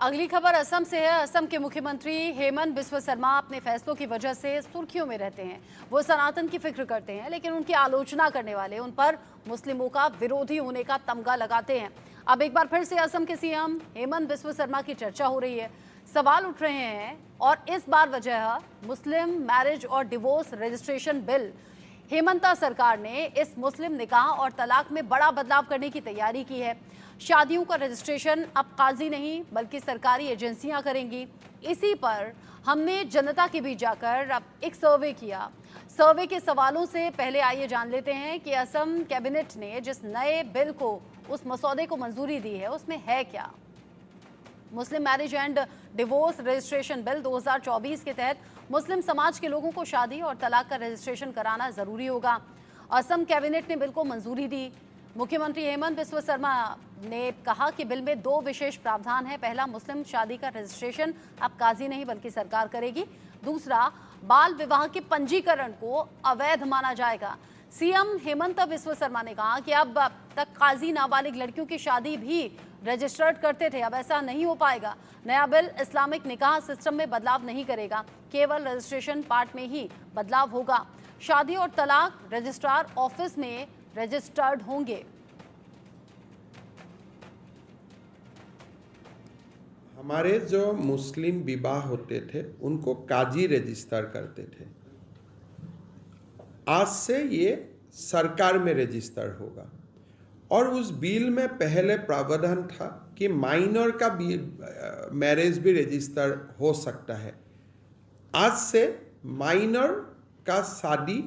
अगली खबर असम से है। असम के मुख्यमंत्री हेमंत बिस्वा शर्मा अपने फैसलों की वजह से सुर्खियों में रहते हैं। वो सनातन की फिक्र करते हैं, लेकिन उनकी आलोचना करने वाले उन पर मुस्लिमों का विरोधी होने का तमगा लगाते हैं। अब एक बार फिर से असम के सीएम हेमंत बिस्वा शर्मा की चर्चा हो रही है, सवाल उठ रहे हैं और इस बार वजह मुस्लिम मैरिज और डिवोर्स रजिस्ट्रेशन बिल। हेमंता सरकार ने इस मुस्लिम निकाह और तलाक में बड़ा बदलाव करने की तैयारी की है। शादियों का रजिस्ट्रेशन अब काजी नहीं बल्कि सरकारी एजेंसियां करेंगी। इसी पर हमने जनता के बीच जाकर अब एक सर्वे किया। सर्वे के सवालों से पहले आइए जान लेते हैं कि असम कैबिनेट ने जिस नए बिल को, उस मसौदे को मंजूरी दी है, उसमें है क्या। मुस्लिम marriage and divorce registration bill 2024 के तहत मुस्लिम समाज के लोगों को शादी और तलाक का रजिस्ट्रेशन कराना जरूरी होगा। असम कैबिनेट ने बिल को मंजूरी दी। मुख्यमंत्री हेमंत बिस्वा शर्मा ने कहा कि बिल में 2 विशेष प्रावधान है। पहला, मुस्लिम शादी का रजिस्ट्रेशन अब काजी नहीं बल्कि सरकार करेगी। दूसरा, बाल विवाह के पंजीकरण को अवैध माना जाएगा। सीएम हेमंत बिस्वा शर्मा ने कहा कि अब तक काजी नाबालिग लड़कियों की शादी भी रजिस्टर्ड करते थे, अब ऐसा नहीं हो पाएगा। नया बिल इस्लामिक निकाह सिस्टम में बदलाव नहीं करेगा, केवल रजिस्ट्रेशन पार्ट में ही बदलाव होगा। शादी और तलाक रजिस्ट्रार ऑफिस में रजिस्टर्ड होंगे। हमारे जो मुस्लिम विवाह होते थे उनको काजी रजिस्टर करते थे, आज से ये सरकार में रजिस्टर होगा। और उस बिल में पहले प्रावधान था कि माइनर का मैरिज भी रजिस्टर हो सकता है। आज से माइनर का शादी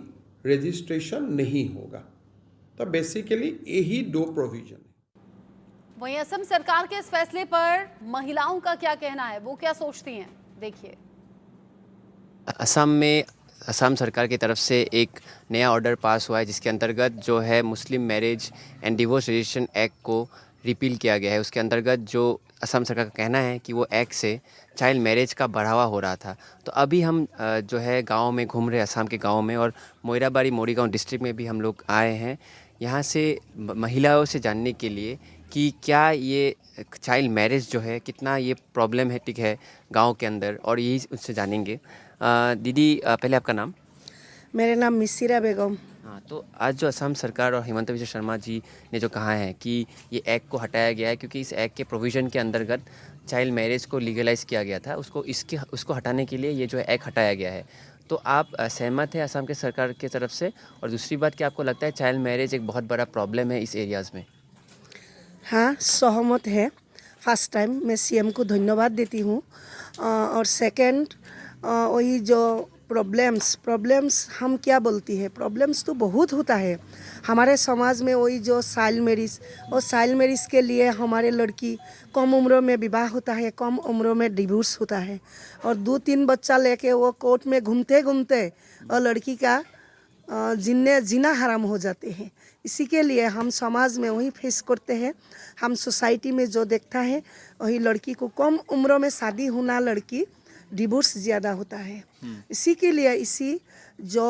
रजिस्ट्रेशन नहीं होगा। तो बेसिकली यही 2 प्रोविजन है। वहीं असम सरकार के इस फैसले पर महिलाओं का क्या कहना है, वो क्या सोचती हैं, देखिए। असम में असम सरकार की तरफ से एक नया ऑर्डर पास हुआ है, जिसके अंतर्गत जो है मुस्लिम marriage and divorce registration act को रिपील किया गया है। उसके अंतर्गत जो असम सरकार का कहना है कि वो एक्ट से चाइल्ड मैरिज का बढ़ावा हो रहा था। तो अभी हम जो है गांव में घूम रहे, असम के गांव में, और मोइराबाड़ी मोरीगांव डिस्ट्रिक्ट में भी हम लोग आए हैं यहाँ से महिलाओं से जानने के लिए कि क्या ये चाइल्ड मैरिज जो है कितना ये प्रॉब्लमेटिक है गांव के अंदर, और यही उससे जानेंगे। दीदी, पहले आपका नाम। मेरा नाम मिसिरा बेगम। हाँ, तो आज जो असम सरकार और हेमंत बिस्वा शर्मा जी ने जो कहा है कि ये एक्ट को हटाया गया है क्योंकि इस एक्ट के प्रोविज़न के अंतर्गत चाइल्ड मैरिज को लीगलाइज किया गया था, उसको हटाने के लिए ये जो है एक्ट हटाया गया है। तो आप सहमत हैं असम के सरकार की तरफ से? और दूसरी बात, क्या आपको लगता है चाइल्ड मैरिज एक बहुत बड़ा प्रॉब्लम है इस एरियाज़ में? हाँ, सहमत है। फर्स्ट टाइम मैं सीएम को धन्यवाद देती हूँ। और सेकंड, वही जो प्रॉब्लम्स हम क्या बोलती है, प्रॉब्लम्स तो बहुत होता है हमारे समाज में। वही जो चाइल्ड मैरिज, और चाइल्ड मैरिज के लिए हमारे लड़की कम उम्र में विवाह होता है, कम उम्र में डिवोर्स होता है, और 2-3 बच्चा लेके वो कोर्ट में घूमते घूमते और लड़की का जीना हराम हो जाते हैं। इसी के लिए हम समाज में वही फेस करते हैं। हम सोसाइटी में जो देखता है वही लड़की को कम उम्र में शादी होना, लड़की डिवोर्स ज़्यादा होता है। इसी के लिए इसी जो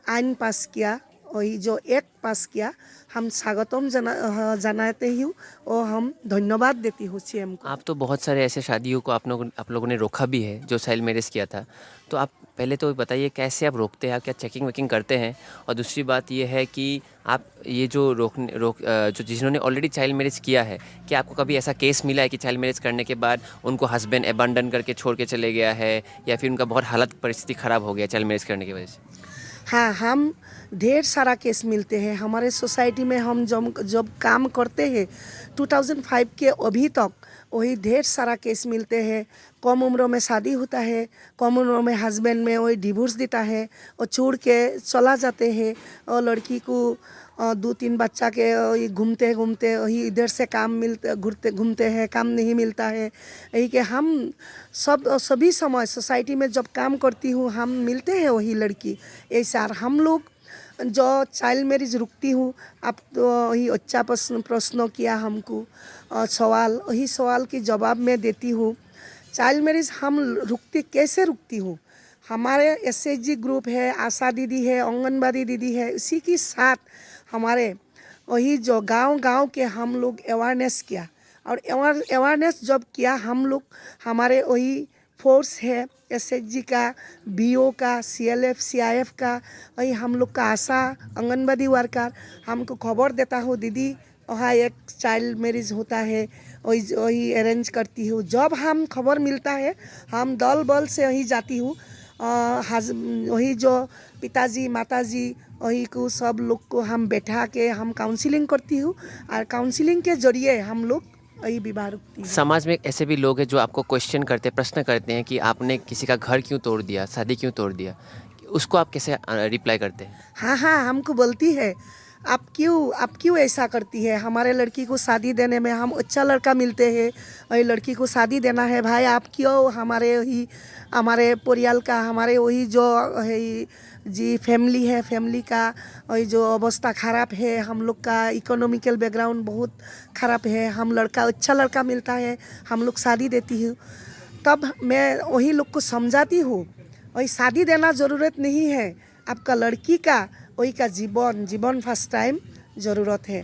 आइन पास किया, वही जो एक्ट पास किया, हम स्वागतम जनाते ही और हम धन्यवाद देती हूँ सीएम को। आप तो बहुत सारे ऐसे शादियों को आप लोगों ने रोका भी है जो चाइल्ड मैरिज किया था। तो आप पहले तो बताइए कैसे आप रोकते हैं, आप क्या चेकिंग वेकिंग करते हैं? और दूसरी बात ये है कि आप ये जो जो जिन्होंने ऑलरेडी चाइल्ड मैरिज किया है, क्या आपको कभी ऐसा केस मिला है कि चाइल्ड मैरिज करने के बाद उनको हस्बैंड अबंडन करके छोड़ के चले गया है, या फिर उनका बहुत हालत परिस्थिति ख़राब हो गया चाइल्ड मैरिज करने की वजह से? हाँ, हम ढेर सारा केस मिलते हैं हमारे सोसाइटी में। हम जब काम करते हैं 2005 के अभी तक, वही ढेर सारा केस मिलते हैं। कम उम्र में शादी होता है, कम उम्र में हस्बैंड में वही डिवोर्स देता है और छोड़ के चला जाते हैं, और लड़की को 2-3 बच्चा के घूमते घूमते वही इधर से काम मिलते घूमते हैं, काम नहीं मिलता है। यही कि हम सभी समय सोसाइटी में जब काम करती हूँ हम मिलते हैं वही लड़की। ऐसा हम लोग जो चाइल्ड मैरिज रुकती हूँ। आप तो वही अच्छा प्रश्न किया हमको, सवाल, वही सवाल की जवाब मैं देती हूँ। चाइल्ड मैरिज हम कैसे रुकती हूँ, हमारे एसएचजी ग्रुप है, आशा दीदी है, आंगनबाड़ी दीदी है, इसी के साथ हमारे वही जो गांव के हम लोग अवेयरनेस किया, और अवेयरनेस जब किया हम लोग, हमारे वही फोर्स है एसएचजी का, बीओ का, सीएलएफ सीआईएफ का, वही हम लोग का आशा आंगनबाड़ी वर्कर हमको खबर देता हूँ, दीदी वहाँ एक चाइल्ड मैरिज होता है, वही अरेंज करती हूँ। जब हम खबर मिलता है हम दल बल से वही जाती हूँ, वही जो पिताजी माताजी वही को सब लोग को हम बैठा के हम काउंसलिंग करती हूँ, और काउंसलिंग के जरिए हम लोग वही विवाह रुकती है। समाज में ऐसे भी लोग हैं जो आपको क्वेश्चन करते हैं, प्रश्न करते हैं कि आपने किसी का घर क्यों तोड़ दिया, शादी क्यों तोड़ दिया, उसको आप कैसे रिप्लाई करते हैं? हाँ, हमको बोलती है आप क्यों ऐसा करती है, हमारे लड़की को शादी देने में हम अच्छा लड़का मिलते हैं, वही लड़की को शादी देना है भाई, आप क्यों हमारे परिवार का, हमारे वही जो है जी फैमिली है, फैमिली का वही जो अवस्था ख़राब है, हम लोग का इकोनॉमिकल बैकग्राउंड बहुत ख़राब है, हम अच्छा लड़का मिलता है, हम लोग शादी देती हूँ। तब मैं वही लोग को समझाती हूँ, वही शादी देना ज़रूरत नहीं है, आपका लड़की का वही का जीवन फर्स्ट टाइम ज़रूरत है।